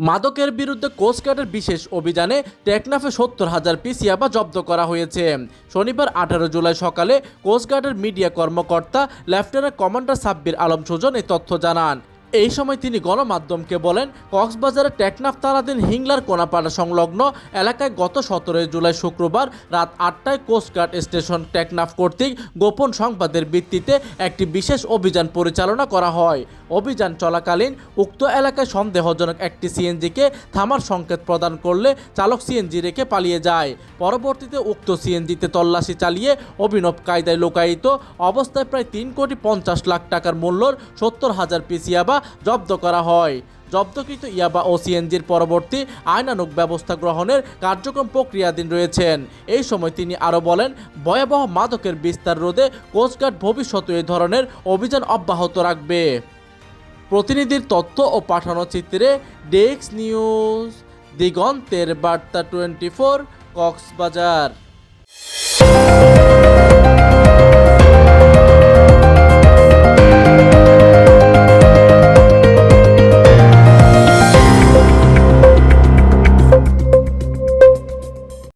মাদকের বিরুদ্ধে কোস্টগার্ডের বিশেষ অভিযানে টেকনাফে ৭০,০০০ পিস ইয়াবা জব্দ করা হয়েছে। শনিবার ১৮ জুলাই সকালে কোস্টগার্ডের মিডিয়া কর্মকর্তা লেফটেন্যান্ট কমান্ডার সাব্বির আলম সুজন এই তথ্য জানান। এই সময় তিনি গণমাধ্যমকে বলেন, কক্সবাজারের টেকনাফ থানাধীন হিংলার কোনাপাড়া সংলগ্ন এলাকায় গত ১৭ জুলাই শুক্রবার রাত ৮টায় কোস্টগার্ড স্টেশন টেকনাফ কর্তৃক গোপন সংবাদের ভিত্তিতে একটি বিশেষ অভিযান পরিচালনা করা হয়। অভিযান চলাকালীন উক্ত এলাকায় সন্দেহজনক একটি সিএনজিকে থামার সংকেত প্রদান করলে চালক সিএনজি রেখে পালিয়ে যায়। পরবর্তীতে উক্ত সিএনজিতে তল্লাশি চালিয়ে অভিনব কায়দায় লুকায়িত অবস্থায় প্রায় ৩,৫০,০০,০০০ টাকার মূল্যর ৭০,০০০ পিস ইয়াবা জব্দ করা হয়। জব্দকৃত ইয়াবা ও সিএনজির পরবর্তী আইনানুগ ব্যবস্থা গ্রহণের কার্যক্রম প্রক্রিয়াধীন রয়েছেন। এই সময় তিনি আরও বলেন, ভয়াবহ মাদকের বিস্তার রোধে কোস্টগার্ড ভবিষ্যতে এই ধরনের অভিযান অব্যাহত রাখবে। প্রতিনিধির তথ্য ও পাঠানো চিত্রে ডেস্ক নিউজ, দিগন্তের বার্তা 24, কক্সবাজার।